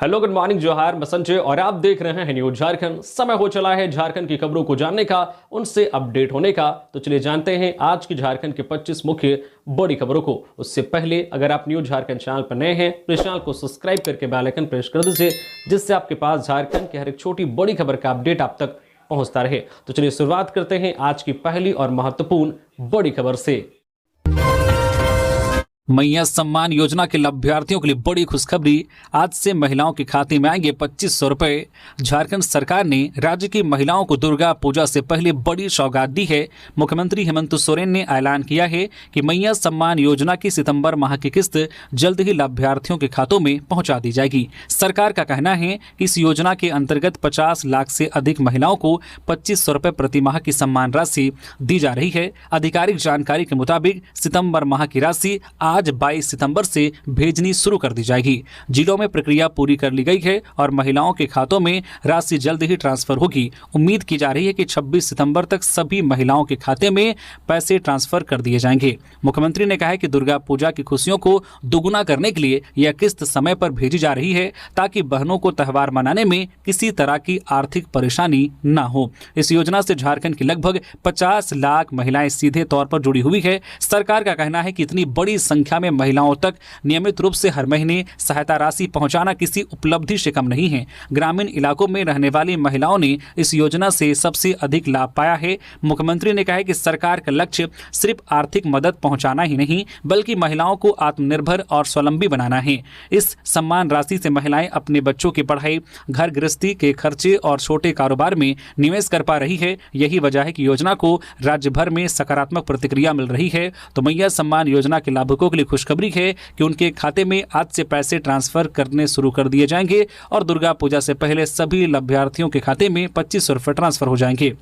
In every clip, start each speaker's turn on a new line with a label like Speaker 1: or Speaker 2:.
Speaker 1: Hello, good morning, जोहार, मैं संजय और आप देख रहे हैं न्यूज झारखंड। समय हो चला है झारखंड की खबरों को जानने का, उनसे अपडेट होने का। तो चलिए जानते हैं आज की झारखंड के 25 मुख्य बड़ी खबरों को। उससे पहले अगर आप न्यूज झारखंड चैनल पर नए हैं तो इस चैनल को सब्सक्राइब करके बेल आइकन प्रेस कर दीजिए, जिससे आपके पास झारखंड की हर एक छोटी बड़ी खबर का अपडेट आप तक पहुंचता रहे। तो चलिए शुरुआत करते हैं आज की पहली और महत्वपूर्ण बड़ी खबर से।
Speaker 2: मैया सम्मान योजना के लाभार्थियों के लिए बड़ी खुशखबरी। आज से महिलाओं के खाते में आएंगे 2500 रुपए। झारखंड सरकार ने राज्य की महिलाओं को दुर्गा पूजा से पहले बड़ी सौगात दी है। मुख्यमंत्री हेमंत सोरेन ने ऐलान किया है कि मैया सम्मान योजना की सितंबर माह की किस्त जल्द ही लाभार्थियों के खातों में पहुंचा दी जाएगी। सरकार का कहना है कि इस योजना के अंतर्गत 50 लाख से अधिक महिलाओं को 2500 रुपए प्रति माह की सम्मान राशि दी जा रही है। आधिकारिक जानकारी के मुताबिक सितंबर माह की राशि आज 22 सितंबर से भेजनी शुरू कर दी जाएगी। जिलों में प्रक्रिया पूरी कर ली गई है और महिलाओं के खातों में राशि जल्द ही ट्रांसफर होगी। उम्मीद की जा रही है कि 26 सितंबर तक सभी महिलाओं के खाते में पैसे ट्रांसफर कर दिए जाएंगे। मुख्यमंत्री ने कहा है कि दुर्गा पूजा की खुशियों को दुगुना करने के लिए यह किस्त समय पर भेजी जा रही है, ताकि बहनों को त्यौहार मनाने में किसी तरह की आर्थिक परेशानी न हो। इस योजना से झारखंड की लगभग 50 लाख महिलाएं सीधे तौर पर जुड़ी हुई है। सरकार का कहना है कि इतनी बड़ी संख्या में महिलाओं तक नियमित रूप से हर महीने सहायता राशि पहुंचाना किसी उपलब्धि से कम नहीं है। ग्रामीण इलाकों में रहने वाली महिलाओं ने इस योजना से सबसे अधिक लाभ पाया है। मुख्यमंत्री ने कहा है कि सरकार का लक्ष्य सिर्फ आर्थिक मदद पहुंचाना ही नहीं, बल्कि महिलाओं को आत्मनिर्भर और स्वावलंबी बनाना है। इस सम्मान राशि से महिलाएं अपने बच्चों की पढ़ाई, घर गृहस्थी के खर्चे और छोटे कारोबार में निवेश कर पा रही है। यही वजह है कि योजना को राज्य भर में सकारात्मक प्रतिक्रिया मिल रही है। तो मैया सम्मान योजना के लाभुकों के लिए खुशखबरी है कि उनके खाते में आज से पैसे ट्रांसफर करने शुरू कर दिए जाएंगे और दुर्गा पूजा से पहले सभी लाभार्थियों के खाते में 2500 रुपए ट्रांसफर हो जाएंगे।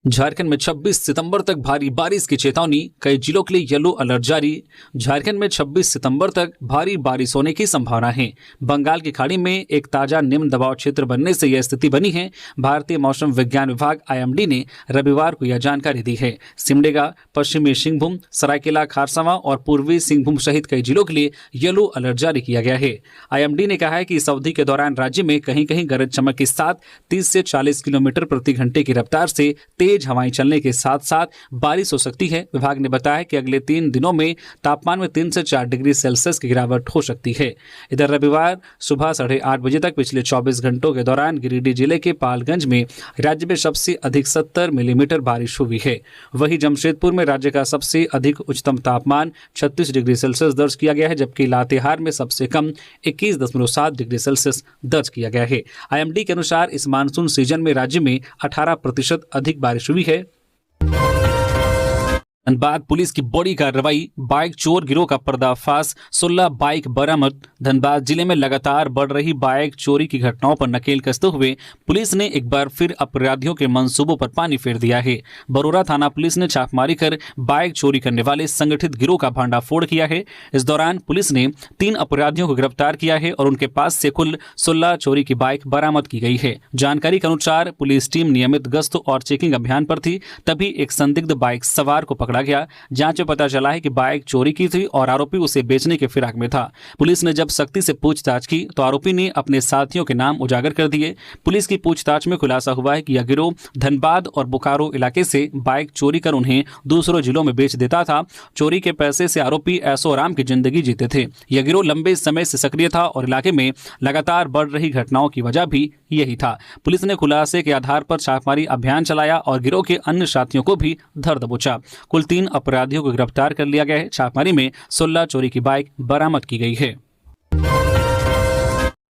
Speaker 2: झारखंड में 26 सितंबर तक भारी बारिश की चेतावनी, कई जिलों के लिए येलो अलर्ट जारी। झारखंड में 26 सितंबर तक भारी बारिश होने की संभावना है। बंगाल की खाड़ी में एक ताजा निम्न दबाव क्षेत्र बनने से यह स्थिति बनी है। भारतीय मौसम विज्ञान विभाग IMD ने रविवार को यह जानकारी दी है। सिमडेगा, पश्चिमी सिंहभूम, सरायकेला खारसावां और पूर्वी सिंहभूम सहित कई जिलों के लिए येलो अलर्ट जारी किया गया है। IMD ने कहा है कि इस अवधि के दौरान राज्य में कहीं कहीं गरज चमक के साथ 30 से 40 किलोमीटर प्रति घंटे की रफ्तार से तेज हवाएं चलने के साथ साथ बारिश हो सकती है। विभाग ने बताया कि अगले 3 दिनों में तापमान में 3 से 4 डिग्री सेल्सियस की गिरावट हो सकती है। इधर रविवार सुबह 8:30 बजे तक पिछले 24 घंटों के दौरान गिरिडीह जिले के पालगंज में राज्य में सबसे अधिक 70 मिलीमीटर बारिश हुई है। वहीं जमशेदपुर में राज्य का सबसे अधिक उच्चतम तापमान 36 डिग्री सेल्सियस दर्ज किया गया है, जबकि लातेहार में सबसे कम 21.7 डिग्री सेल्सियस दर्ज किया गया है। IMD के अनुसार इस मानसून सीजन में राज्य में 18% अधिक बारिश हुई है। धनबाद पुलिस की बड़ी कार्रवाई, बाइक चोर गिरोह का पर्दाफाश, 16 बाइक बरामद। धनबाद जिले में लगातार बढ़ रही बाइक चोरी की घटनाओं पर नकेल कसते हुए पुलिस ने एक बार फिर अपराधियों के मंसूबों पर पानी फेर दिया है। बरोरा थाना पुलिस ने छापेमारी कर बाइक चोरी करने वाले संगठित गिरोह का भंडाफोड़ किया है। इस दौरान पुलिस ने 3 अपराधियों को गिरफ्तार किया है और उनके पास से कुल 16 चोरी की बाइक बरामद की गई है। जानकारी के अनुसार पुलिस टीम नियमित गश्त और चेकिंग अभियान पर थी, तभी एक संदिग्ध बाइक सवार को पकड़ा गया। जांच में पता चला है कि बाइक चोरी की थी और आरोपी उसे बेचने के फिराक में था। पुलिस ने जब सख्ती से पूछताछ की तो आरोपी ने अपने साथियों के नाम उजागर कर दिए। पुलिस की पूछताछ में खुलासा हुआ है कि यह गिरोह धनबाद और बोकारो इलाके से बाइक चोरी कर उन्हें दूसरों जिलों में बेच देता था। चोरी के पैसे से आरोपी ऐशो आराम की जिंदगी जीते थे। यह गिरोह लंबे समय से सक्रिय था और इलाके में लगातार बढ़ रही घटनाओं की वजह भी यही था। पुलिस ने खुलासे के आधार पर छापेमारी अभियान चलाया और गिरोह के अन्य साथियों को भी धर दबोचा। कुल 3 अपराधियों को गिरफ्तार कर लिया गया है। छापेमारी में 16 चोरी की बाइक बरामद की गई है।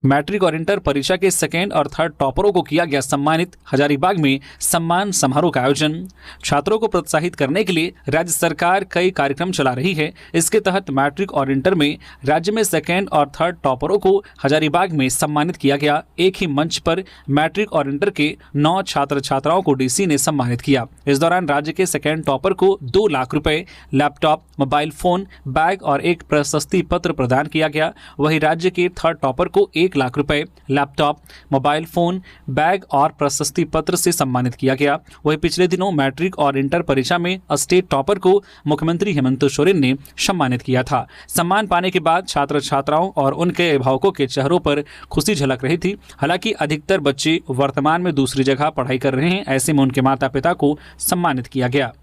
Speaker 2: मैट्रिक और इंटर परीक्षा के 2nd और 3rd टॉपरों को किया गया सम्मानित। हजारीबाग में सम्मान समारोह का आयोजन। छात्रों को प्रोत्साहित करने के लिए राज्य सरकार कई कार्यक्रम चला रही है। इसके तहत मैट्रिक और इंटर में राज्य में 2nd और 3rd टॉपरों को हजारीबाग में सम्मानित किया गया। एक ही मंच पर मैट्रिक और इंटर के 9 छात्र छात्राओं को DC ने सम्मानित किया। इस दौरान राज्य के 2nd टॉपर को 2 लाख रुपए, लैपटॉप, मोबाइल फोन, बैग और एक प्रशस्ति पत्र प्रदान किया गया। वहीं राज्य के 3rd टॉपर को 1 लाख रुपए, लैपटॉप, मोबाइल फोन, बैग और प्रशस्ति पत्र से सम्मानित किया गया। वहीं पिछले दिनों मैट्रिक और इंटर परीक्षा में स्टेट टॉपर को मुख्यमंत्री हेमंत सोरेन ने सम्मानित किया था। सम्मान पाने के बाद छात्र छात्राओं और उनके अभिभावकों के चेहरों पर खुशी झलक रही थी। हालांकि अधिकतर बच्चे वर्तमान में दूसरी जगह पढ़ाई कर रहे हैं, ऐसे में उनके माता पिता को सम्मानित किया गया।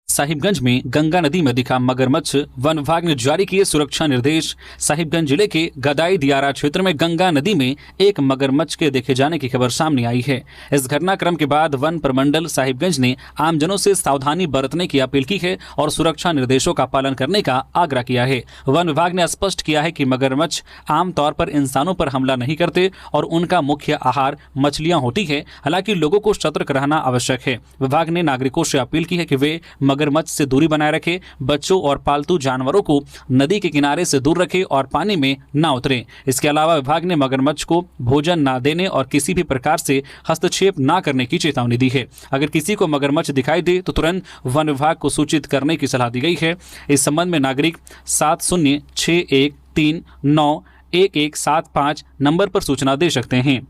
Speaker 2: साहिबगंज में गंगा नदी में दिखा मगरमच्छ, वन विभाग ने जारी किए सुरक्षा निर्देश। साहिबगंज जिले के गदाई दियारा क्षेत्र में गंगा नदी में एक मगरमच्छ के देखे जाने की खबर सामने आई है। इस घटनाक्रम के बाद वन प्रमंडल साहिबगंज ने आमजनों से सावधानी बरतने की अपील की है और सुरक्षा निर्देशों का पालन करने का आग्रह किया है। वन विभाग ने स्पष्ट किया है कि मगरमच्छ आमतौर पर इंसानों पर हमला नहीं करते और उनका मुख्य आहार मछलियां होती है। हालांकि लोगों को सतर्क रहना आवश्यक है। विभाग ने नागरिकों से अपील की है कि वे मगरमच्छ से दूरी बनाए रखें, बच्चों और पालतू जानवरों को नदी के किनारे से दूर रखें और पानी में न उतरें। इसके अलावा विभाग ने मगरमच्छ को भोजन न देने और किसी भी प्रकार से हस्तक्षेप न करने की चेतावनी दी है। अगर किसी को मगरमच्छ दिखाई दे तो तुरंत वन विभाग को सूचित करने की सलाह दी गई है। इस संबंध में नागरिक 7061391175 नंबर पर सूचना दे सकते हैं।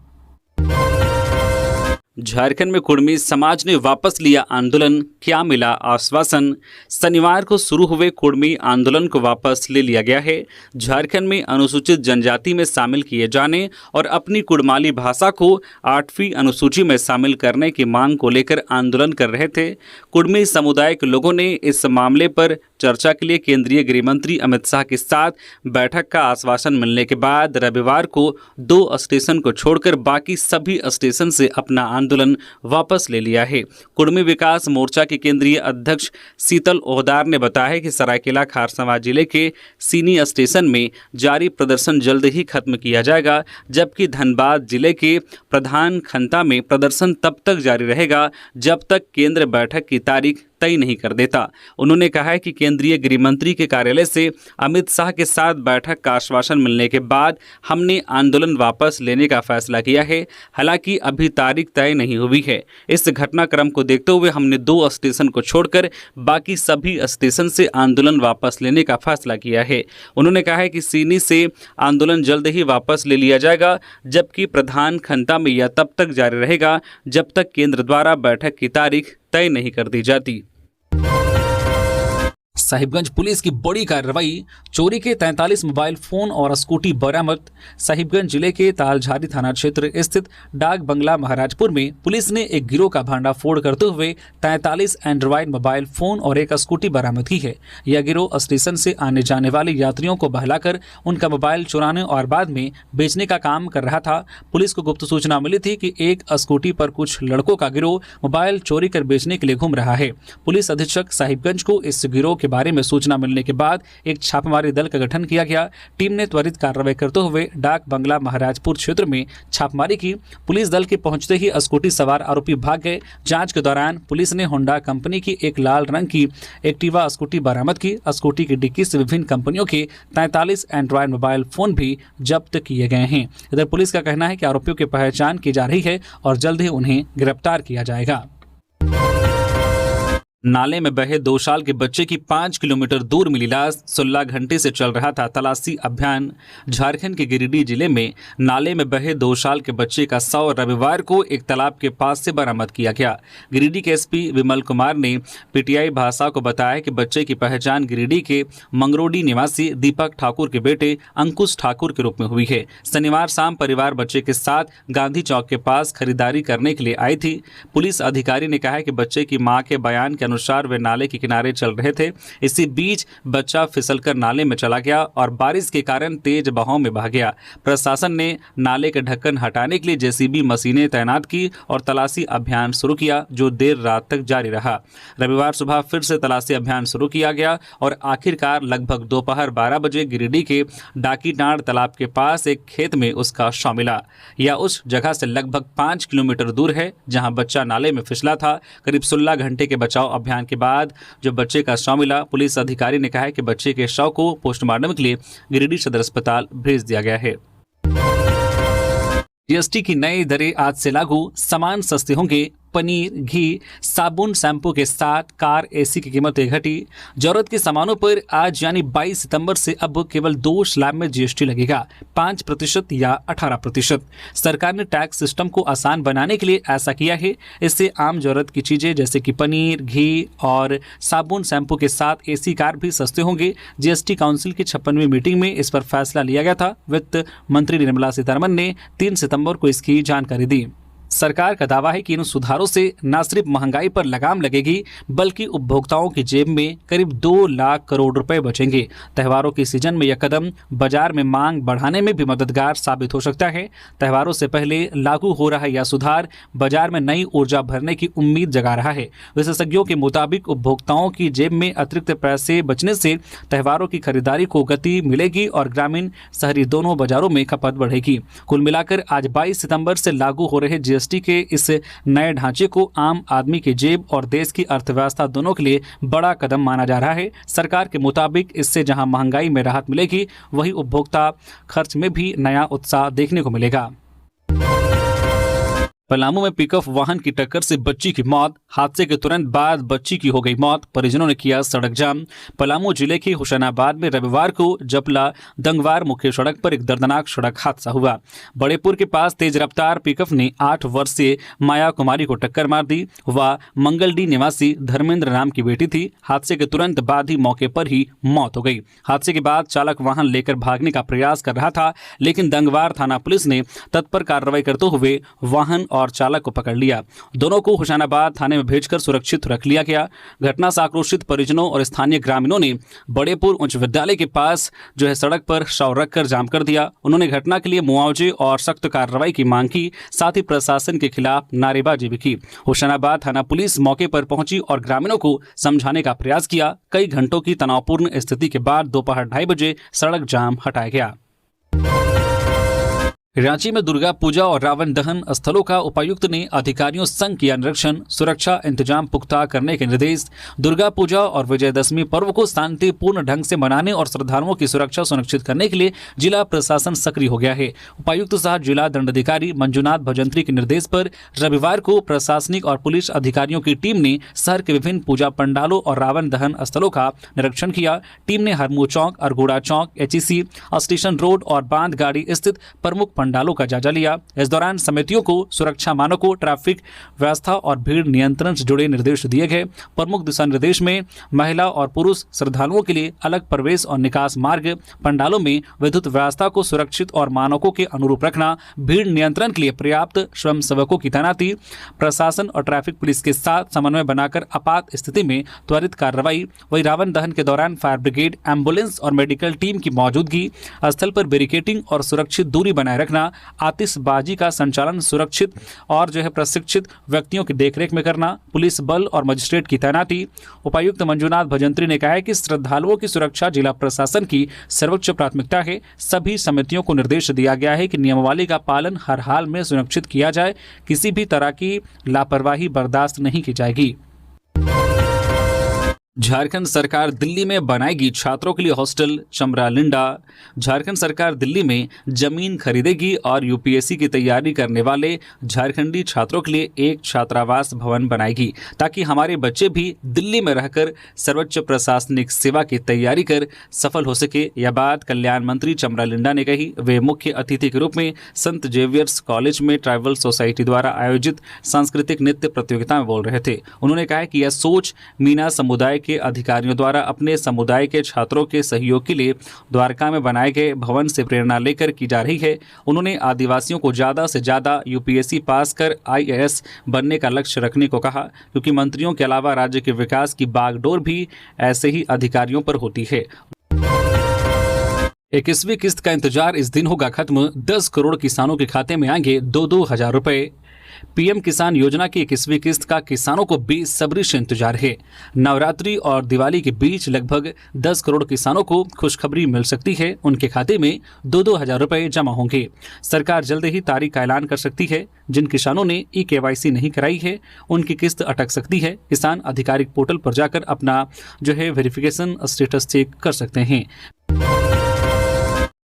Speaker 2: झारखंड में कुर्मी समाज ने वापस लिया आंदोलन, क्या मिला आश्वासन? शनिवार को शुरू हुए कुर्मी आंदोलन को वापस ले लिया गया है। झारखंड में अनुसूचित जनजाति में शामिल किए जाने और अपनी कुड़माली भाषा को 8वीं अनुसूची में शामिल करने की मांग को लेकर आंदोलन कर रहे थे। कुर्मी समुदाय के लोगों ने इस मामले पर चर्चा के लिए केंद्रीय गृह मंत्री अमित शाह के साथ बैठक का आश्वासन मिलने के बाद रविवार को 2 स्टेशन को छोड़कर बाकी सभी स्टेशन से अपना आंदोलन वापस ले लिया है। कुर्मी विकास मोर्चा के केंद्रीय अध्यक्ष शीतल ओहदार ने बताया कि सरायकेला खारसावां जिले के सीनी स्टेशन में जारी प्रदर्शन जल्द ही खत्म किया जाएगा, जबकि धनबाद जिले के प्रधान खंता में प्रदर्शन तब तक जारी रहेगा जब तक केंद्र बैठक की तारीख तय नहीं कर देता। उन्होंने कहा है कि केंद्रीय गृह मंत्री के कार्यालय से अमित शाह के साथ बैठक का आश्वासन मिलने के बाद हमने आंदोलन वापस लेने का फैसला किया है। हालांकि अभी तारीख तय नहीं हुई है। इस घटनाक्रम को देखते हुए हमने 2 स्टेशन को छोड़कर बाकी सभी स्टेशन से आंदोलन वापस लेने का फैसला किया है। उन्होंने कहा है कि सीनी से आंदोलन जल्द ही वापस ले लिया जाएगा, जबकि प्रधान खंता में यह तब तक जारी रहेगा जब तक केंद्र द्वारा बैठक की तारीख तय नहीं कर दी जाती। साहिबगंज पुलिस की बड़ी कार्रवाई, चोरी के 43 मोबाइल फोन और स्कूटी बरामद। साहिबगंज जिले के तालझारी थाना क्षेत्र स्थित डाक बंगला महाराजपुर में पुलिस ने एक गिरोह का भांडाफोड़ करते हुए 43 एंड्रॉयड मोबाइल फोन और एक स्कूटी बरामद की है। यह गिरोह स्टेशन से आने जाने वाले यात्रियों को बहलाकर उनका मोबाइल चुराने और बाद में बेचने का काम कर रहा था। पुलिस को गुप्त सूचना मिली थी कि एक स्कूटी पर कुछ लड़कों का गिरोह मोबाइल चोरी कर बेचने के लिए घूम रहा है। पुलिस अधीक्षक साहिबगंज को इस गिरोह के बारे में सूचना मिलने के बाद एक छापेमारी दल का गठन किया गया। टीम ने त्वरित कार्रवाई करते हुए डाक बंगला महाराजपुर क्षेत्र में छापेमारी की। पुलिस दल के पहुंचते ही स्कूटी सवार आरोपी भाग गए। जांच के दौरान पुलिस ने होंडा कंपनी की एक लाल रंग की एक्टिवा स्कूटी बरामद की। स्कूटी की डिक्की से विभिन्न कंपनियों के 43 एंड्रॉयड मोबाइल फोन भी जब्त किए गए हैं। इधर पुलिस का कहना है कि आरोपियों की पहचान की जा रही है और जल्द ही उन्हें गिरफ्तार किया जाएगा। नाले में बहे 2 साल के बच्चे की 5 किलोमीटर दूर मिली लाश, 16 घंटे से चल रहा था तलाशी अभियान। झारखंड के गिरिडीह जिले में नाले में बहे 2 साल के बच्चे का शव रविवार को एक तालाब के पास से बरामद किया गया। गिरिडीह के एसपी विमल कुमार ने पीटीआई भाषा को बताया कि बच्चे की पहचान गिरिडीह के मंगरोडी निवासी दीपक ठाकुर के बेटे अंकुश ठाकुर के रूप में हुई है। शनिवार शाम परिवार बच्चे के साथ गांधी चौक के पास खरीदारी करने के लिए आई थी। पुलिस अधिकारी ने कहा कि बच्चे की मां के बयान के अनुसार वे नाले के किनारे चल रहे थे। इसी बीच बच्चा फिसलकर नाले में चला गया और बारिश के कारण तेज बहाव में बह गया। प्रशासन ने नाले के ढक्कन हटाने के लिए जेसीबी मशीनें तैनात की और तलाशी अभियान शुरू किया, जो देर रात तक जारी रहा। रविवार सुबह फिर से तलाशी अभियान शुरू किया गया और आखिरकार लगभग दोपहर 12 बजे गिरिडीह के डाकीनाड़ तालाब के पास एक खेत में उसका शव मिला। यह उस जगह से लगभग 5 किलोमीटर दूर है जहां बच्चा नाले में फिसला था। करीब 16 घंटे के बचाव अभियान के बाद जो बच्चे का शव मिला, पुलिस अधिकारी ने कहा है कि बच्चे के शव को पोस्टमार्टम के लिए गिरिडीह सदर अस्पताल भेज दिया गया है। जीएसटी की नई दरें आज से लागू, सामान सस्ते होंगे, पनीर, घी, साबुन, शैम्पू के साथ कार, एसी की कीमतें घटी। जरूरत के सामानों पर आज यानी 22 सितंबर से अब केवल 2 स्लैब में जीएसटी लगेगा, 5% या 18%। सरकार ने टैक्स सिस्टम को आसान बनाने के लिए ऐसा किया है। इससे आम जरूरत की चीजें जैसे कि पनीर, घी और साबुन, शैम्पू के साथ एसी, कार भी सस्ते होंगे। जीएसटी काउंसिल की 56वीं मीटिंग में इस पर फैसला लिया गया था। वित्त मंत्री निर्मला सीतारमण ने 3 सितंबर को इसकी जानकारी दी। सरकार का दावा है कि इन सुधारों से न सिर्फ महंगाई पर लगाम लगेगी बल्कि उपभोक्ताओं की जेब में करीब 2 लाख करोड़ रुपए बचेंगे। त्योहारों के सीजन में यह कदम बाजार में मांग बढ़ाने में भी मददगार साबित हो सकता है। त्योहारों से पहले लागू हो रहा यह सुधार बाजार में नई ऊर्जा भरने की उम्मीद जगा रहा है। विशेषज्ञों के मुताबिक उपभोक्ताओं की जेब में अतिरिक्त पैसे बचने से त्योहारों की खरीदारी को गति मिलेगी और ग्रामीण शहरी दोनों बाजारों में खपत बढ़ेगी। कुल मिलाकर आज 22 सितंबर से लागू हो रहे जीएसटी के इस नए ढांचे को आम आदमी की जेब और देश की अर्थव्यवस्था दोनों के लिए बड़ा कदम माना जा रहा है। सरकार के मुताबिक इससे जहां महंगाई में राहत मिलेगी, वहीं उपभोक्ता खर्च में भी नया उत्साह देखने को मिलेगा। पलामू में पिकअप वाहन की टक्कर से बच्ची की मौत। हादसे के तुरंत बाद बच्ची की हो गई मौत। परिजनों ने किया सड़क जाम। पलामू जिले के हुसैनाबाद में रविवार को जपला दंगवार मुख्य सड़क पर एक दर्दनाक सड़क हादसा हुआ। बड़ेपुर के पास तेज रफ्तार पिकअप ने 8 वर्षीय माया कुमारी को टक्कर मार दी। वह मंगलडी निवासी धर्मेंद्र नाम की बेटी थी। हादसे के तुरंत बाद ही मौके पर ही मौत हो गई। हादसे के बाद चालक वाहन लेकर भागने का प्रयास कर रहा था, लेकिन दंगवार थाना पुलिस ने तत्पर कार्रवाई करते हुए वाहन और चालक को पकड़ लिया। दोनों को हुसैनाबाद थाने में भेजकर सुरक्षित रख लिया गया। घटना से आक्रोशित परिजनों और स्थानीय ग्रामीणों ने बड़ेपुर उच्च विद्यालय के पास सड़क पर शव रखकर जाम कर दिया। उन्होंने घटना के लिए मुआवजे और सख्त कार्रवाई की मांग की। साथ ही प्रशासन के खिलाफ नारेबाजी भी की। हुसैनाबाद थाना पुलिस मौके पर पहुंची और ग्रामीणों को समझाने का प्रयास किया। कई घंटों की तनावपूर्ण स्थिति के बाद दोपहर 2:30 बजे सड़क जाम हटाया गया। रांची में दुर्गा पूजा और रावण दहन स्थलों का उपायुक्त ने अधिकारियों संग किया निरीक्षण। सुरक्षा इंतजाम पुख्ता करने के निर्देश। दुर्गा पूजा और विजयदशमी पर्व को शांतिपूर्ण ढंग से मनाने और श्रद्धालुओं की सुरक्षा सुनिश्चित करने के लिए जिला प्रशासन सक्रिय हो गया है। उपायुक्त सह जिला दंडाधिकारी मंजुनाथ भजंत्री के निर्देश पर रविवार को प्रशासनिक और पुलिस अधिकारियों की टीम ने शहर के विभिन्न पूजा पंडालों और रावण दहन स्थलों का निरीक्षण किया। टीम ने हरमू चौक, अरगोड़ा चौक, एचईसी स्टेशन रोड और बांधगाड़ी स्थित प्रमुख पंडालों का जायजा लिया। इस दौरान समितियों को सुरक्षा मानकों, ट्रैफिक व्यवस्था और भीड़ नियंत्रण से जुड़े निर्देश दिए गए। प्रमुख दिशा निर्देश में महिला और पुरुष श्रद्धालुओं के लिए अलग प्रवेश और निकास मार्ग, पंडालों में विद्युत व्यवस्था को सुरक्षित और मानकों के अनुरूप रखना, भीड़ नियंत्रण के लिए पर्याप्त स्वयंसेवकों की तैनाती, प्रशासन और ट्रैफिक पुलिस के साथ समन्वय बनाकर आपात स्थिति में त्वरित कार्रवाई। वही रावण दहन के दौरान फायर ब्रिगेड, एम्बुलेंस और मेडिकल टीम की मौजूदगी, स्थल पर बैरिकेडिंग और सुरक्षित दूरी बनाए रखना, आतिशबाजी का संचालन सुरक्षित और प्रशिक्षित व्यक्तियों की देखरेख में करना, पुलिस बल और मजिस्ट्रेट की तैनाती। उपायुक्त मंजुनाथ भजंत्री ने कहा है कि श्रद्धालुओं की सुरक्षा जिला प्रशासन की सर्वोच्च प्राथमिकता है। सभी समितियों को निर्देश दिया गया है कि नियमावली का पालन हर हाल में सुनिश्चित किया जाए। किसी भी तरह की लापरवाही बर्दाश्त नहीं की जाएगी। झारखंड सरकार दिल्ली में बनाएगी छात्रों के लिए हॉस्टल। चमरालिंडा। झारखंड सरकार दिल्ली में जमीन खरीदेगी और यूपीएससी की तैयारी करने वाले झारखंडी छात्रों के लिए एक छात्रावास भवन बनाएगी, ताकि हमारे बच्चे भी दिल्ली में रहकर सर्वोच्च प्रशासनिक सेवा की तैयारी कर सफल हो सके। यह बात कल्याण मंत्री चमरालिंडा ने कही। वे मुख्य अतिथि के रूप में संत जेवियर्स कॉलेज में ट्राइबल सोसाइटी द्वारा आयोजित सांस्कृतिक नृत्य प्रतियोगिता में बोल रहे थे। उन्होंने कहा कि यह सोच मीना समुदाय के अधिकारियों द्वारा अपने समुदाय के छात्रों के सहयोग के लिए द्वारका में बनाए गए भवन से प्रेरणा लेकर की जा रही है। उन्होंने आदिवासियों को ज़्यादा से ज़्यादा यूपीएससी पास कर आईएएस बनने का लक्ष्य रखने को कहा, क्योंकि मंत्रियों के अलावा राज्य के विकास की बागडोर भी ऐसे ही अधिकारियों पर होती है। 21वीं किस्त का इंतजार इस दिन होगा खत्म। 10 करोड़ किसानों के खाते में आएंगे 2-2 हज़ार रुपए। पीएम किसान योजना की 21वीं किस्त का किसानों को बेसब्री से इंतजार है। नवरात्रि और दिवाली के बीच लगभग 10 करोड़ किसानों को खुशखबरी मिल सकती है। उनके खाते में 2-2 हज़ार रुपए जमा होंगे। सरकार जल्द ही तारीख का ऐलान कर सकती है। जिन किसानों ने ई-केवाईसी नहीं कराई है, उनकी किस्त अटक सकती है। किसान आधिकारिक पोर्टल पर जाकर अपना वेरिफिकेशन स्टेटस चेक कर सकते हैं।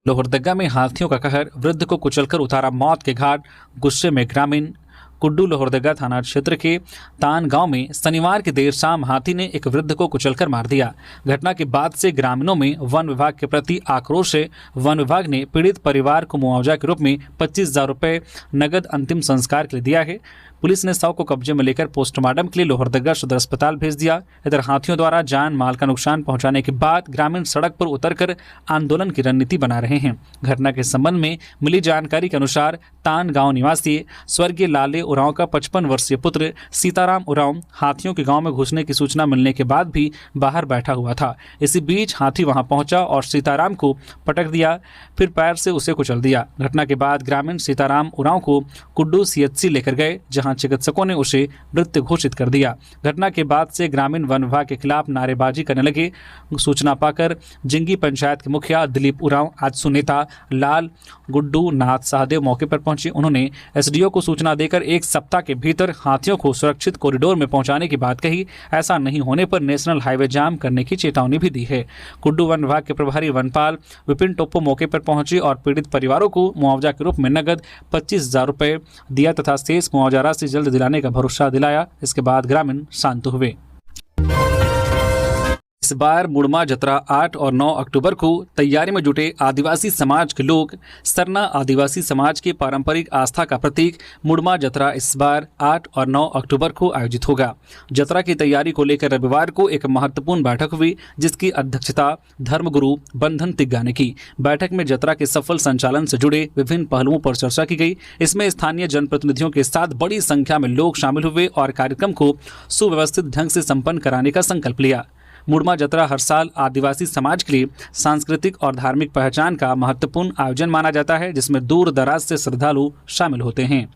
Speaker 2: लोहरदगा में हाथियों का कहर। वृद्ध को कुचलकर उतारा मौत के घाट। गुस्से में ग्रामीण। कुड्डू लोहरदगा थाना क्षेत्र के तान गांव में शनिवार की देर शाम हाथी ने एक वृद्ध को कुचलकर मार दिया। घटना के बाद से ग्रामीणों में वन विभाग के प्रति आक्रोश है। वन विभाग ने पीड़ित परिवार को मुआवजा के रूप में 25,000 रुपये नगद अंतिम संस्कार के लिए दिया है। पुलिस ने शव को कब्जे में लेकर पोस्टमार्टम के लिए लोहरदगा सदर अस्पताल भेज दिया। इधर हाथियों द्वारा जान माल का नुकसान पहुंचाने के बाद ग्रामीण सड़क पर उतरकर आंदोलन की रणनीति बना रहे हैं। घटना के संबंध में मिली जानकारी के अनुसार तान गांव निवासी स्वर्गीय लाले उरांव का 55 वर्षीय पुत्र सीताराम उरांव हाथियों के गांव में घुसने की सूचना मिलने के बाद भी बाहर बैठा हुआ था। इसी बीच हाथी वहां पहुंचा और सीताराम को पटक दिया, फिर पैर से उसे कुचल दिया। घटना के बाद ग्रामीण सीताराम उरांव को कुड्डू CHC लेकर गए, जहां चिकित्सकों ने उसे मृत घोषित कर दिया। घटना के बाद से ग्रामीण वन विभाग के खिलाफ नारेबाजी करने लगे। सूचना पाकर जिंगी पंचायत के मुखिया दिलीप उरांव, आजसू नेता लाल गुड्डू नाथ सहदेव मौके पर पहुंचे। उन्होंने SDO को सूचना देकर 1 सप्ताह के भीतर हाथियों को सुरक्षित कॉरिडोर में पहुंचाने की बात कही। ऐसा नहीं होने पर नेशनल हाईवे जाम करने की चेतावनी भी दी है। कुड्डू वन विभाग के प्रभारी वनपाल विपिन टोप्पो मौके पर पहुंचे और पीड़ित परिवारों को मुआवजा के रूप में नगद 25,000 रुपये दिया तथा शेष मुआवजा राशि जल्द दिलाने का भरोसा दिलाया। इसके बाद ग्रामीण शांत हुए। इस बार मुड़मा जतरा 8 और 9 अक्टूबर को तैयारी में जुटे आदिवासी समाज के लोग। सरना आदिवासी समाज के पारंपरिक आस्था का प्रतीक मुड़मा जतरा इस बार 8 और 9 अक्टूबर को आयोजित होगा। जतरा की तैयारी को लेकर रविवार को एक महत्वपूर्ण बैठक हुई, जिसकी अध्यक्षता धर्मगुरु बंधन तिग्गा ने की। बैठक में जतरा के सफल संचालन से जुड़े विभिन्न पहलुओं पर चर्चा की गई। इसमें स्थानीय जनप्रतिनिधियों के साथ बड़ी संख्या में लोग शामिल हुए और कार्यक्रम को सुव्यवस्थित ढंग से संपन्न कराने का संकल्प लिया। मुड़मा जतरा हर साल आदिवासी समाज के लिए सांस्कृतिक और धार्मिक पहचान का महत्वपूर्ण आयोजन माना जाता है, जिसमें दूर दराज से श्रद्धालु शामिल होते हैं।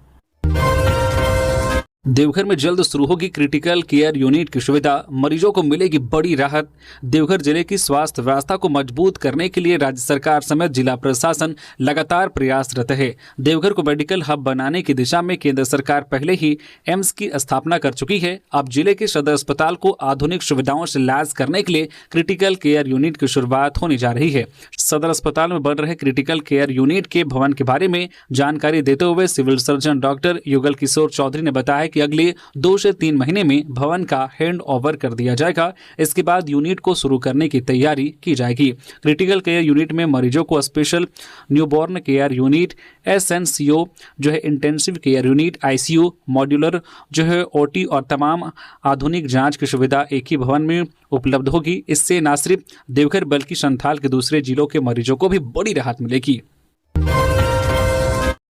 Speaker 2: देवघर में जल्द शुरू होगी क्रिटिकल केयर यूनिट की सुविधा, मरीजों को मिलेगी बड़ी राहत। देवघर जिले की स्वास्थ्य व्यवस्था को मजबूत करने के लिए राज्य सरकार समेत जिला प्रशासन लगातार प्रयासरत है। देवघर को मेडिकल हब बनाने की दिशा में केंद्र सरकार पहले ही एम्स की स्थापना कर चुकी है। अब जिले के सदर अस्पताल को आधुनिक सुविधाओं से लैस करने के लिए क्रिटिकल केयर यूनिट की शुरुआत होने जा रही है। सदर अस्पताल में बन रहे क्रिटिकल केयर यूनिट के भवन के बारे में जानकारी देते हुए civil surgeon doctor Yugal Kishore Chaudhary ने बताया कि अगले 2 से 3 महीने में भवन का हैंड ओवर कर दिया जाएगा। इसके बाद यूनिट को शुरू करने की तैयारी की जाएगी। क्रिटिकल केयर यूनिट में मरीजों को special newborn care unit, SNCO जो है intensive care unit, ICU, modular जो है OT और तमाम आधुनिक जांच की सुविधा एक ही भवन में उपलब्ध होगी। इससे न सिर्फ देवघर बल्कि संथाल के दूसरे जिलों के मरीजों को भी बड़ी राहत मिलेगी।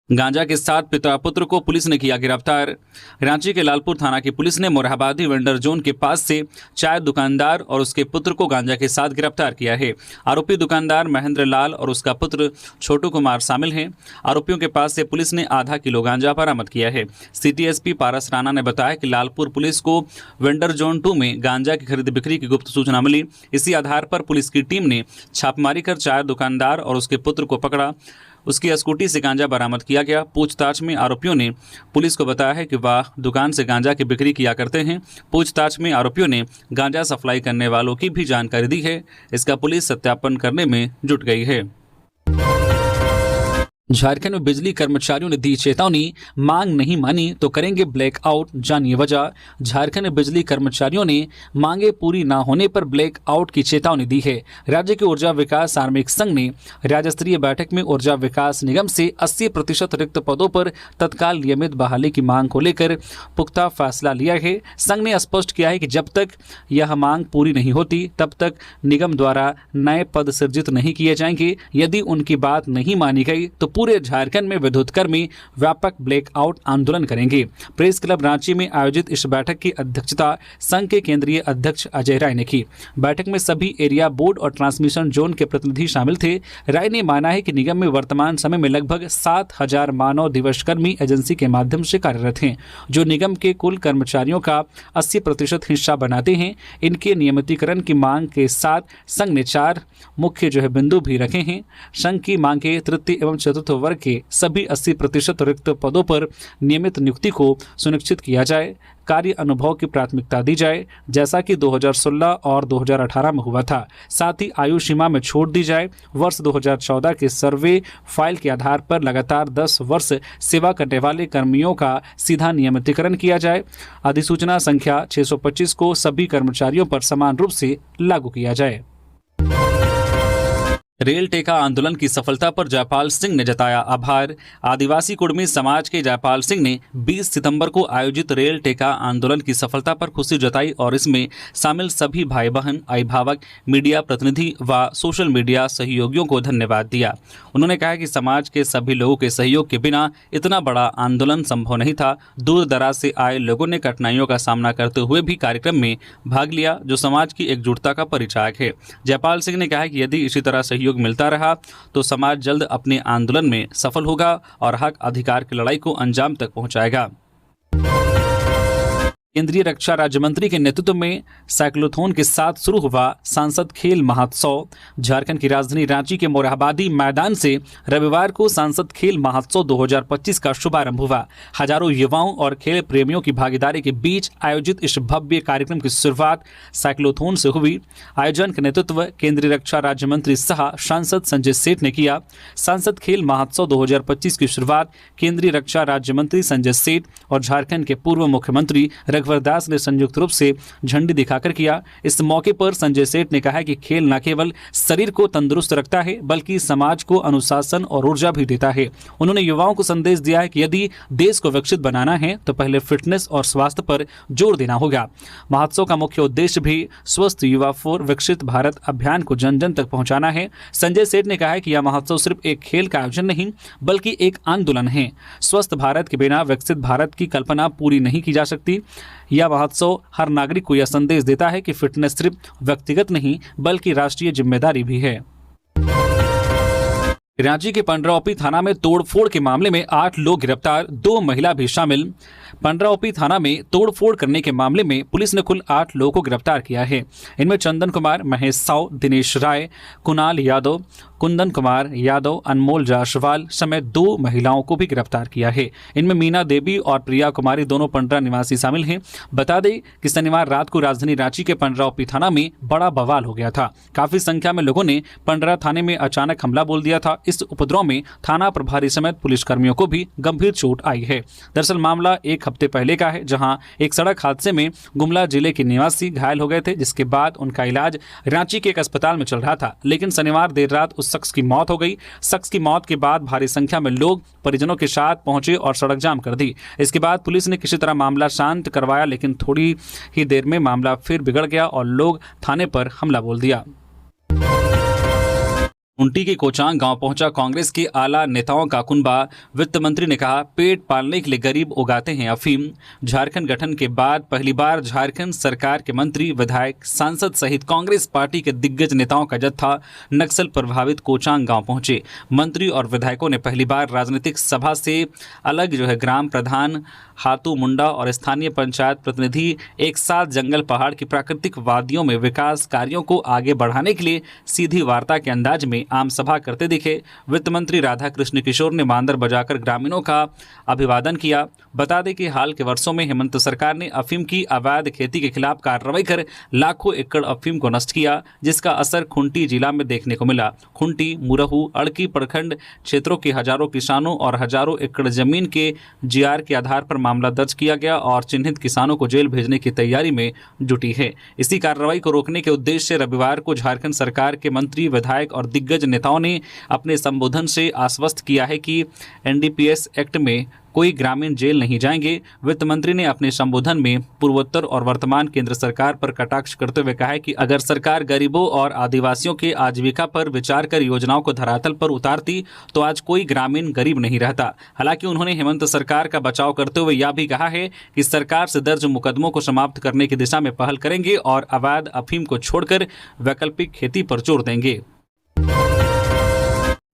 Speaker 2: गांजा के साथ पिता पुत्र को पुलिस ने किया गिरफ्तार। रांची के लालपुर थाना की पुलिस ने मोरहाबादी वेंडर जोन के पास से चाय दुकानदार और उसके पुत्र को गांजा के साथ गिरफ्तार किया है। आरोपी दुकानदार महेंद्र लाल और उसका पुत्र छोटू कुमार शामिल हैं। आरोपियों के पास से पुलिस ने आधा किलो गांजा बरामद किया है। सिटी SP पारस राणा ने बताया कि लालपुर पुलिस को वेंडर जोन 2 में गांजा की खरीद बिक्री की गुप्त सूचना मिली। इसी आधार पर पुलिस की टीम ने छापेमारी कर चाय दुकानदार और उसके पुत्र को पकड़ा। उसकी स्कूटी से गांजा बरामद किया गया। पूछताछ में आरोपियों ने पुलिस को बताया है कि वह दुकान से गांजा की बिक्री किया करते हैं। पूछताछ में आरोपियों ने गांजा सप्लाई करने वालों की भी जानकारी दी है। इसका पुलिस सत्यापन करने में जुट गई है। झारखंड में बिजली कर्मचारियों ने दी चेतावनी, मांग नहीं मानी तो करेंगे ब्लैकआउट, जानिए वजह। झारखंड में बिजली कर्मचारियों ने मांगे पूरी न होने पर ब्लैकआउट की चेतावनी दी है। राज्य के ऊर्जा विकास कार्मिक संघ ने राज्य स्तरीय बैठक में ऊर्जा विकास निगम से 80% रिक्त पदों पर तत्काल नियमित बहाली की मांग को लेकर पुख्ता फैसला लिया है। संघ ने स्पष्ट किया है कि जब तक यह मांग पूरी नहीं होती तब तक निगम द्वारा नए पद सृजित नहीं किए जाएंगे। यदि उनकी बात नहीं मानी गई तो पूरे झारखंड में विद्युत कर्मी व्यापक ब्लैकआउट आंदोलन करेंगे। प्रेस क्लब रांची में आयोजित इस बैठक की अध्यक्षता संघ के केंद्रीय अध्यक्ष अजय राय ने की। बैठक में सभी एरिया बोर्ड और ट्रांसमिशन जोन के प्रतिनिधि शामिल थे। राय ने माना है कि निगम में वर्तमान समय में लगभग 7,000 मानव दिवस कर्मी एजेंसी के माध्यम से कार्यरत हैं, जो निगम के कुल कर्मचारियों का 80% हिस्सा बनाते हैं। इनके नियमितीकरण की मांग के साथ संघ ने 4 मुख्य बिंदु भी रखे हैं। संघ की मांगे तृतीय एवं चतुर्थ नेतृत्व वर्ग के सभी 80% रिक्त पदों पर नियमित नियुक्ति को सुनिश्चित किया जाए। कार्य अनुभव की प्राथमिकता दी जाए, जैसा कि 2016 और 2018 में हुआ था। साथ ही आयु सीमा में छूट दी जाए। वर्ष 2014 के सर्वे फाइल के आधार पर लगातार 10 वर्ष सेवा करने वाले कर्मियों का सीधा नियमितीकरण किया जाए। अधिसूचना संख्या 625 को सभी कर्मचारियों पर समान रूप से लागू किया जाए। रेल टेका आंदोलन की सफलता पर जयपाल सिंह ने जताया आभार। आदिवासी कुर्मी समाज के जयपाल सिंह ने 20 सितंबर को आयोजित रेल टेका आंदोलन की सफलता पर खुशी जताई और इसमें शामिल सभी भाई बहन, अभिभावक, मीडिया प्रतिनिधि व सोशल मीडिया सहयोगियों को धन्यवाद दिया। उन्होंने कहा कि समाज के सभी लोगों के सहयोग के बिना इतना बड़ा आंदोलन संभव नहीं था। दूर दराज से आए लोगों ने कठिनाइयों का सामना करते हुए भी कार्यक्रम में भाग लिया, जो समाज की एकजुटता का परिचायक है। जयपाल सिंह ने कहा कि यदि इसी तरह सहयोग मिलता रहा तो समाज जल्द अपने आंदोलन में सफल होगा और हक अधिकार की लड़ाई को अंजाम तक पहुंचाएगा। केंद्रीय रक्षा राज्य मंत्री के नेतृत्व में साइक्लोथॉन के साथ शुरू हुआ सांसद खेल महोत्सव। झारखंड की राजधानी रांची के मोरहाबादी मैदान से रविवार को सांसद खेल महोत्सव 2025 का शुभारंभ हुआ। हजारों युवाओं और खेल प्रेमियों की भागीदारी के बीच आयोजित इस भव्य कार्यक्रम की शुरुआत साइक्लोथॉन से हुई। आयोजन का नेतृत्व केंद्रीय रक्षा राज्य मंत्री सह सांसद संजय सेठ ने किया। सांसद खेल महोत्सव 2025 की शुरुआत केंद्रीय रक्षा राज्य मंत्री संजय सेठ और झारखंड के पूर्व मुख्यमंत्री रघुवर दास ने संयुक्त रूप से झंडी दिखाकर किया। इस मौके पर संजय सेठ ने कहा कि खेल न केवल शरीर को तंदुरुस्त रखता है बल्कि समाज को अनुशासन और ऊर्जा भी देता है। उन्होंने युवाओं को संदेश दिया है कि यदि देश को विकसित बनाना है तो पहले फिटनेस और स्वास्थ्य पर जोर देना होगा। महोत्सव का मुख्य उद्देश्य भी स्वस्थ युवा फॉर विकसित भारत अभियान को जन जन तक पहुंचाना है। संजय सेठ ने कहा कि यह महोत्सव सिर्फ एक खेल का आयोजन नहीं बल्कि एक आंदोलन है। स्वस्थ भारत के बिना विकसित भारत की कल्पना पूरी नहीं की जा सकती। यह महोत्सव हर नागरिक को यह संदेश देता है कि फिटनेस सिर्फ व्यक्तिगत नहीं बल्कि राष्ट्रीय जिम्मेदारी भी है। रांची के पंडराओपी थाना में तोड़फोड़ के मामले में 8 लोग गिरफ्तार, 2 महिला भी शामिल। पंडराओपी थाना में तोड़फोड़ करने के मामले में पुलिस ने कुल 8 लोगों को गिरफ्तार किया है। इनमें चंदन कुमार, महेश साव, दिनेश राय, कुणाल यादव, कुंदन कुमार यादव, अनमोल जायसवाल समेत 2 महिलाओं को भी गिरफ्तार किया है। इनमें मीना देवी और प्रिया कुमारी दोनों पंडरा निवासी शामिल हैं। बता दें कि शनिवार रात को राजधानी रांची के पंडराओपी थाना में बड़ा बवाल हो गया था। काफी संख्या में लोगों ने पंडरा थाने में अचानक हमला बोल दिया था। इस उपद्रव में थाना प्रभारी समेत पुलिसकर्मियों को भी गंभीर चोट आई है। दरअसल मामला 1 हफ्ते पहले का है, जहां एक सड़क हादसे में गुमला जिले के निवासी घायल हो गए थे, जिसके बाद उनका इलाज रांची के एक अस्पताल में चल रहा था। लेकिन शनिवार देर रात उस शख्स की मौत हो गई। शख्स की मौत के बाद भारी संख्या में लोग परिजनों के साथ पहुंचे और सड़क जाम कर दी। इसके बाद पुलिस ने किसी तरह मामला शांत करवाया, लेकिन थोड़ी ही देर में मामला फिर बिगड़ गया और लोग थाने पर हमला बोल दिया। खूंटी के कोचांग गांव पहुंचा कांग्रेस के आला नेताओं का कुनबा। वित्त मंत्री ने कहा, पेट पालने के लिए गरीब उगाते हैं अफीम। झारखंड गठन के बाद पहली बार झारखंड सरकार के मंत्री, विधायक, सांसद सहित कांग्रेस पार्टी के दिग्गज नेताओं का जत्था नक्सल प्रभावित कोचांग गांव पहुंचे। मंत्री और विधायकों ने पहली बार राजनीतिक सभा से अलग ग्राम प्रधान, हाथू मुंडा और स्थानीय पंचायत प्रतिनिधि एक साथ जंगल पहाड़ की प्राकृतिक वादियों में विकास कार्यों को आगे बढ़ाने के लिए सीधी वार्ता के अंदाज में आम सभा करते दिखे। वित्त मंत्री राधा कृष्ण किशोर ने मांदर बजाकर ग्रामीणों का अभिवादन किया। बता दें कि हाल के वर्षों में हेमंत सरकार ने अफीम की अवैध खेती के खिलाफ कार्रवाई कर लाखों एकड़ अफीम को नष्ट किया, जिसका असर खूंटी जिला में देखने को मिला। खूंटी, मुरहू, अड़की प्रखंड क्षेत्रों के हजारों किसानों और हजारों एकड़ जमीन के जीआर के आधार पर मामला दर्ज किया गया और चिन्हित किसानों को जेल भेजने की तैयारी में जुटी है। इसी कार्रवाई को रोकने के उद्देश्य से रविवार को झारखंड सरकार के मंत्री, विधायक और दिग्गज नेताओं ने अपने संबोधन से आश्वस्त किया है कि एनडीपीएस एक्ट में कोई ग्रामीण जेल नहीं जाएंगे। वित्त मंत्री ने अपने संबोधन में पूर्वोत्तर और वर्तमान केंद्र सरकार पर कटाक्ष करते हुए कहा है कि अगर सरकार गरीबों और आदिवासियों के आजीविका पर विचार कर योजनाओं को धरातल पर उतारती तो आज कोई ग्रामीण गरीब नहीं रहता। हालांकि उन्होंने हेमंत सरकार का बचाव करते हुए यह भी कहा है कि सरकार से दर्ज मुकदमों को समाप्त करने की दिशा में पहल करेंगे और अवैध अफीम को छोड़कर वैकल्पिक खेती पर जोर देंगे।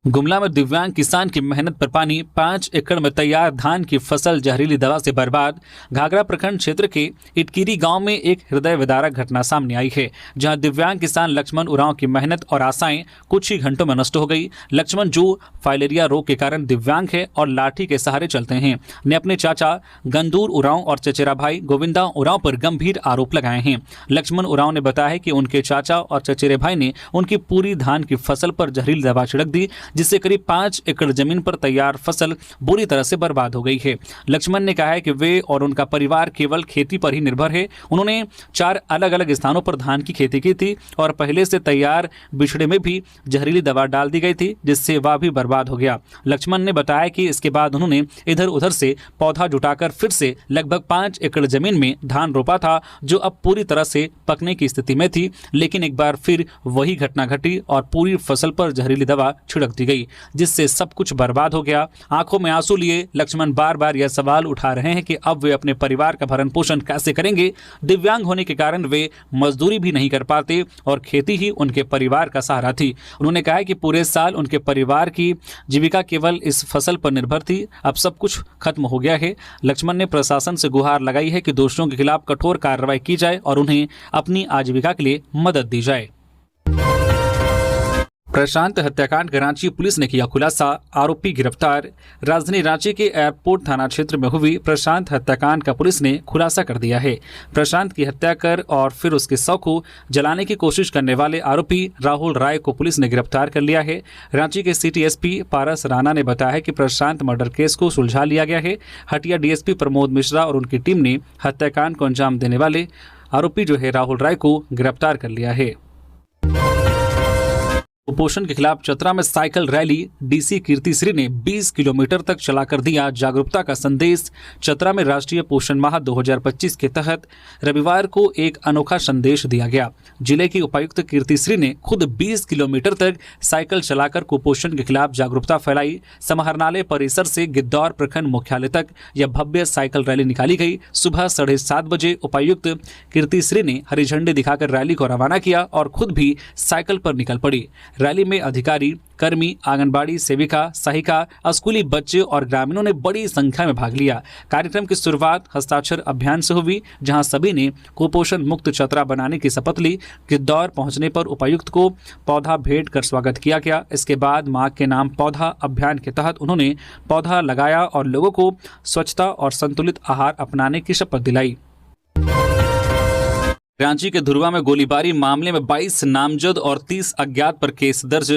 Speaker 2: गुमला में दिव्यांग किसान की मेहनत पर पानी, 5 एकड़ में तैयार धान की फसल जहरीली दवा से बर्बाद। घाघरा प्रखंड क्षेत्र के इटकीरी गांव में एक हृदय विदारक घटना सामने आई है, जहां दिव्यांग किसान लक्ष्मण उरांव की मेहनत और आशाएं कुछ ही घंटों में नष्ट हो गई। लक्ष्मण, जो फाइलेरिया रोग के कारण दिव्यांग है और लाठी के सहारे चलते हैं, ने अपने चाचा गंदूर उरांव और चचेरा भाई गोविंदा उरांव पर गंभीर आरोप लगाए हैं। लक्ष्मण उरांव ने बताया कि उनके चाचा और चचेरे भाई ने उनकी पूरी धान की फसल पर जहरीली दवा छिड़क दी, जिससे करीब 5 एकड़ जमीन पर तैयार फसल बुरी तरह से बर्बाद हो गई है। लक्ष्मण ने कहा है कि वे और उनका परिवार केवल खेती पर ही निर्भर है। उन्होंने 4 अलग अलग स्थानों पर धान की खेती की थी और पहले से तैयार बिछड़े में भी जहरीली दवा डाल दी गई थी, जिससे वह भी बर्बाद हो गया। लक्ष्मण ने बताया कि इसके बाद उन्होंने इधर उधर से पौधा जुटाकर फिर से लगभग 5 एकड़ जमीन में धान रोपा था, जो अब पूरी तरह से पकने की स्थिति में थी, लेकिन एक बार फिर वही घटना घटी और पूरी फसल पर जहरीली दवा छिड़क दी गई, जिससे सब कुछ बर्बाद हो गया। आंखों में आंसू लिए लक्ष्मण बार बार यह सवाल उठा रहे हैं कि अब वे अपने परिवार का भरण पोषण कैसे करेंगे। दिव्यांग होने के कारण वे मजदूरी भी नहीं कर पाते और खेती ही उनके परिवार का सहारा थी। उन्होंने कहा कि पूरे साल उनके परिवार की जीविका केवल इस फसल पर निर्भर थी, अब सब कुछ खत्म हो गया है। लक्ष्मण ने प्रशासन से गुहार लगाई है कि दोषियों के खिलाफ कठोर कार्रवाई की जाए और उन्हें अपनी आजीविका के लिए मदद दी जाए। प्रशांत हत्याकांड के रांची पुलिस ने किया खुलासा, आरोपी गिरफ्तार। राजधानी रांची के एयरपोर्ट थाना क्षेत्र में हुई प्रशांत हत्याकांड का पुलिस ने खुलासा कर दिया है। प्रशांत की हत्या कर और फिर उसके शव को जलाने की कोशिश करने वाले आरोपी राहुल राय को पुलिस ने गिरफ्तार कर लिया है। रांची के सिटी एसपी पारस राणा ने बताया कि प्रशांत मर्डर केस को सुलझा लिया गया है। हटिया डीएसपी प्रमोद मिश्रा और उनकी टीम ने हत्याकांड को अंजाम देने वाले आरोपी जो है राहुल राय को गिरफ्तार कर लिया है। कुपोषण के खिलाफ चतरा में साइकिल रैली, डीसी कीर्तिश्री ने 20 किलोमीटर तक चलाकर दिया जागरूकता का संदेश। चतरा में राष्ट्रीय पोषण माह 2025 के तहत रविवार को एक अनोखा संदेश दिया गया। जिले की उपायुक्त कीर्तिश्री ने खुद 20 किलोमीटर तक साइकिल चलाकर कुपोषण के खिलाफ जागरूकता फैलाई। समाहरणालय परिसर से गिद्धौर प्रखंड मुख्यालय तक यह भव्य साइकिल रैली निकाली गई। सुबह 7:30 बजे उपायुक्त कीर्तिश्री ने हरी झंडी दिखाकर रैली को रवाना किया और खुद भी साइकिल पर निकल पड़ी। रैली में अधिकारी, कर्मी, आंगनबाड़ी सेविका, सहायिका, स्कूली बच्चे और ग्रामीणों ने बड़ी संख्या में भाग लिया। कार्यक्रम की शुरुआत हस्ताक्षर अभियान से हुई, जहां सभी ने कुपोषण मुक्त चतरा बनाने की शपथ ली। गिद्धौर पहुंचने पर उपायुक्त को पौधा भेंट कर स्वागत किया गया। इसके बाद मां के नाम पौधा अभियान के तहत उन्होंने पौधा लगाया और लोगों को स्वच्छता और संतुलित आहार अपनाने की शपथ दिलाई। रांची के धुरवा में गोलीबारी मामले में 22 नामजद और 30 अज्ञात पर केस दर्ज।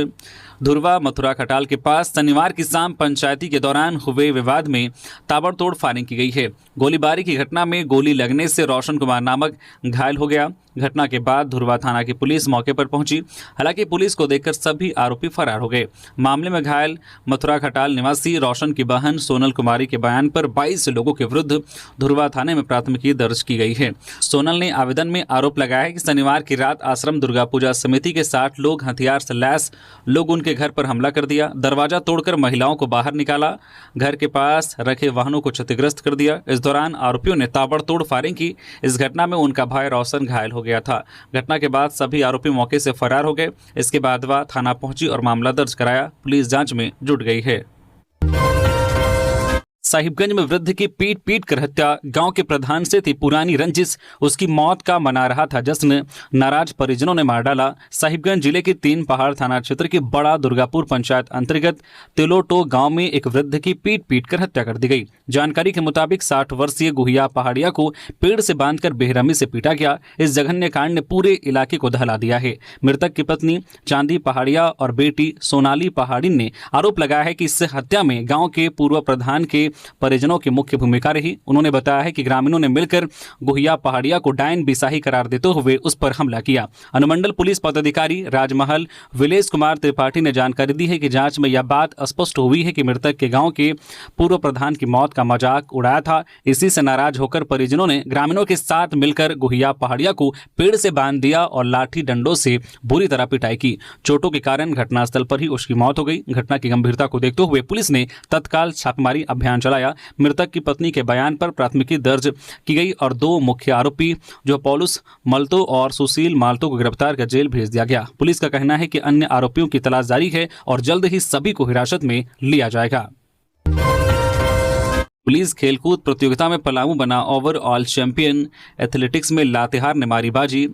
Speaker 2: धुरवा मथुरा खटाल के पास शनिवार की शाम पंचायती के दौरान हुए विवाद में ताबड़तोड़ फायरिंग की गई है। गोलीबारी की घटना में गोली लगने से रोशन कुमार नामक घायल हो गया। घटना के बाद धुरवा थाना की पुलिस मौके पर पहुंची, हालांकि पुलिस को देखकर सभी आरोपी फरार हो गए। मामले में घायल मथुरा खटाल निवासी रोशन की बहन सोनल कुमारी के बयान पर 22 लोगों के विरुद्ध धुरवा थाने में प्राथमिकी दर्ज की गई है। सोनल ने आवेदन में आरोप लगाया है कि शनिवार की रात आश्रम दुर्गा पूजा समिति के 60 लोग हथियार से लैस लोग उनके घर पर हमला कर दिया, दरवाजा तोड़कर महिलाओं को बाहर निकाला, घर के पास रखे वाहनों को क्षतिग्रस्त कर दिया। इस दौरान आरोपियों ने ताबड़तोड़ फायरिंग की। इस घटना में उनका भाई रोशन घायल हो गया था। घटना के बाद सभी आरोपी मौके से फरार हो गए। इसके बाद वह थाना पहुंची और मामला दर्ज कराया। पुलिस जांच में जुट गई है। साहिबगंज में वृद्ध की पीट पीट कर हत्या, गांव के प्रधान से थी पुरानी रंजिश, उसकी मौत का मना रहा था जश्न, नाराज परिजनों ने मार डाला। साहिबगंज जिले के 3 पहाड़ थाना क्षेत्र की बड़ा दुर्गापुर पंचायत अंतर्गत तिलोटो गांव में एक वृद्ध की पीट पीट कर हत्या कर दी गई। जानकारी के मुताबिक 60 वर्षीय गुहिया पहाड़िया को पेड़ से बांधकर बेरहमी से पीटा गया। इस जघन्य कांड ने पूरे इलाके को दहला दिया है। मृतक की पत्नी चांदी पहाड़िया और बेटी सोनाली पहाड़ी ने आरोप लगाया है कि इस हत्या में गाँव के पूर्व प्रधान के परिजनों की मुख्य भूमिका रही। उन्होंने बताया है कि ग्रामीणों ने मिलकर गुहिया पहाड़िया को डायन बिसाही करार देते हुए उस पर हमला किया। अनुमंडल पुलिस पदाधिकारी राजमहल विलेश कुमार त्रिपाठी ने जानकारी दी है कि जांच में यह बात स्पष्ट हुई है कि मृतक के गांव के पूर्व प्रधान की मौत का मजाक उड़ाया था। इसी से नाराज होकर परिजनों ने ग्रामीणों के साथ मिलकर गुहिया पहाड़िया को पेड़ से बांध दिया और लाठी डंडों से बुरी तरह पिटाई की। चोटों के कारण घटनास्थल पर ही उसकी मौत हो गई। घटना की गंभीरता को देखते हुए पुलिस ने तत्काल छापेमारी अभियान चलाया। मृतक की पत्नी के बयान पर प्राथमिकी दर्ज की गई और 2 मुख्य आरोपी जो पॉलुस मल्तो और सुशील माल्तो को गिरफ्तार कर जेल भेज दिया गया। पुलिस का कहना है कि अन्य आरोपियों की तलाश जारी है और जल्द ही सभी को हिरासत में लिया जाएगा। पुलिस खेलकूद प्रतियोगिता में पलामू बना ओवरऑल चैंपियन। एथलेटिक्स में लातेहार ने मारी बाजी।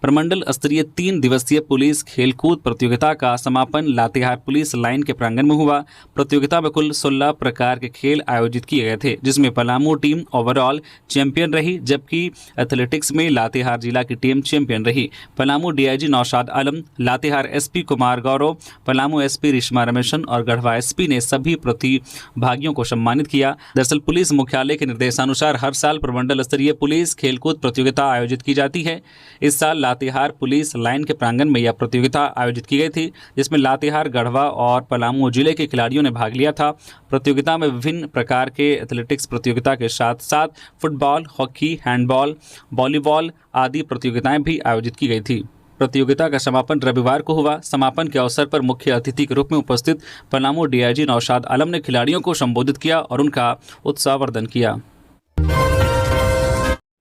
Speaker 2: प्रमंडल स्तरीय 3 दिवसीय पुलिस खेलकूद प्रतियोगिता का समापन लातेहार पुलिस लाइन के प्रांगण में हुआ। प्रतियोगिता में कुल 16 प्रकार के खेल आयोजित किए गए थे, जिसमें पलामू टीम ओवरऑल चैंपियन रही, जबकि एथलेटिक्स में लातेहार जिला की टीम चैंपियन रही। Palamu DIG Naushad Alam, Latehar SP Kumar Gaurav, Palamu SP Rishma Rameshan और गढ़वा एसपी ने सभी प्रतिभागियों को सम्मानित किया। दरअसल पुलिस मुख्यालय के निर्देशानुसार हर साल प्रमंडल स्तरीय पुलिस खेलकूद प्रतियोगिता आयोजित की जाती है। इस साल लातेहार पुलिस लाइन के प्रांगण में यह प्रतियोगिता आयोजित की गई थी, जिसमें लातेहार, गढ़वा और पलामू जिले के खिलाड़ियों ने भाग लिया था। प्रतियोगिता में विभिन्न प्रकार के एथलेटिक्स प्रतियोगिता के साथ साथ फुटबॉल, हॉकी, हैंडबॉल, वॉलीबॉल आदि प्रतियोगिताएं भी आयोजित की गई थी। प्रतियोगिता का समापन रविवार को हुआ। समापन के अवसर पर मुख्य अतिथि के रूप में उपस्थित पलामू डीआईजी नौशाद आलम ने खिलाड़ियों को संबोधित किया और उनका उत्साहवर्धन किया।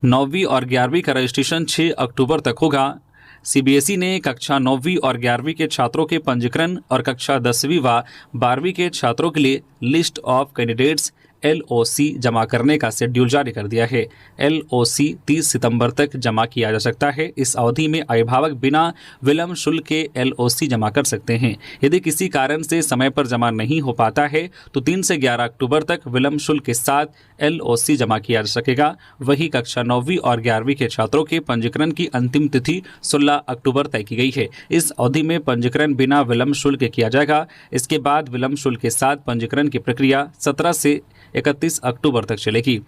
Speaker 2: 9वीं और 11वीं का रजिस्ट्रेशन 6 अक्टूबर तक होगा। सीबीएसई ने कक्षा 9वीं और 11वीं के छात्रों के पंजीकरण और कक्षा 10वीं व 12वीं के छात्रों के लिए लिस्ट ऑफ कैंडिडेट्स LOC जमा करने का शेड्यूल जारी कर दिया है। LOC 30 सितंबर तक जमा किया जा सकता है। इस अवधि में अभिभावक बिना विलंब शुल्क के LOC जमा कर सकते हैं। यदि किसी कारण से समय पर जमा नहीं हो पाता है तो 3 से 11 अक्टूबर तक विलंब शुल्क के साथ LOC जमा किया जा सकेगा। वहीं कक्षा 9वीं और 11वीं के छात्रों के पंजीकरण की अंतिम तिथि 16 अक्टूबर तय की गई है। इस अवधि में पंजीकरण बिना विलंब शुल्क के किया जाएगा। इसके बाद विलंब शुल्क के साथ पंजीकरण की प्रक्रिया 17 से 31 अक्टूबर तक चलेगी।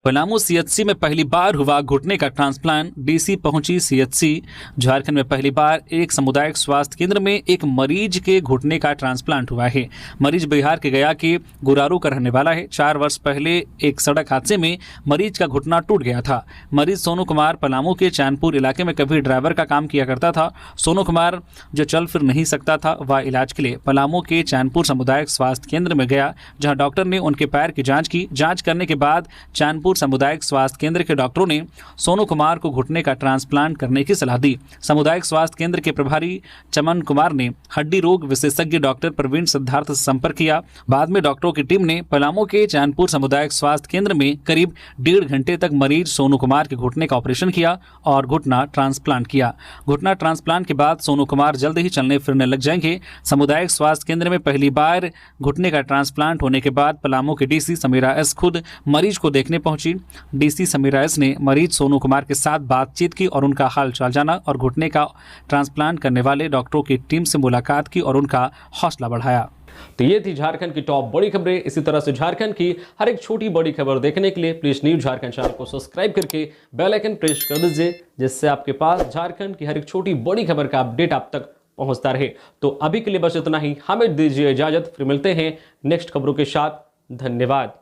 Speaker 2: पलामू सीएचसी में पहली बार हुआ घुटने का ट्रांसप्लांट। डीसी पहुंची सीएचसी। झारखंड में पहली बार एक सामुदायिक स्वास्थ्य केंद्र में एक मरीज के घुटने का ट्रांसप्लांट हुआ है। मरीज बिहार के गया के गुरारू का रहने वाला है। 4 वर्ष पहले एक सड़क हादसे में मरीज का घुटना टूट गया था। मरीज सोनू कुमार पलामू के चैनपुर इलाके में कभी ड्राइवर का काम किया करता था। सोनू कुमार जो चल फिर नहीं सकता था, वह इलाज के लिए पलामू के चैनपुर सामुदायिक स्वास्थ्य केंद्र में गया, जहाँ डॉक्टर ने उनके पैर की जाँच की। जाँच करने के बाद चैनपुर सामुदायिक स्वास्थ्य केंद्र के डॉक्टरों ने सोनू कुमार को घुटने का ट्रांसप्लांट करने की सलाह दी। सामुदायिक स्वास्थ्य केंद्र के प्रभारी चमन कुमार ने हड्डी रोग विशेषज्ञ डॉक्टर प्रवीण सिद्धार्थ से संपर्क किया। बाद में डॉक्टरों की टीम ने पलामू के चैनपुर सामुदायिक स्वास्थ्य केंद्र में करीब 1.5 घंटे तक मरीज सोनू कुमार के घुटने का ऑपरेशन किया और घुटना ट्रांसप्लांट किया। घुटना ट्रांसप्लांट के बाद सोनू कुमार जल्द ही चलने फिरने लग जाएंगे। सामुदायिक स्वास्थ्य केंद्र में पहली बार घुटने का ट्रांसप्लांट होने के बाद पलामू के डीसी समीरा एस खुद मरीज को देखने पहुंची। डीसी समीरा एस ने मरीज सोनू कुमार के साथ बातचीत की और उनका हाल चाल जाना और घुटने का ट्रांसप्लांट करने वाले डॉक्टरों की टीम से मुलाकात की और उनका हौसला बढ़ाया।
Speaker 1: तो ये थी झारखंड की टॉप बड़ी खबरें। इसी तरह से झारखंड की हर एक छोटी बड़ी खबर देखने के लिए प्लीज न्यूज झारखंड चैनल को सब्सक्राइब करके बेल आइकन प्रेस कर दीजिए, जिससे आपके पास झारखंड की हर एक छोटी बड़ी खबर का अपडेट आप तक पहुंचता रहे। तो अभी के लिए बस इतना ही। हमें दीजिए इजाजत, फिर मिलते हैं नेक्स्ट खबरों के साथ। धन्यवाद।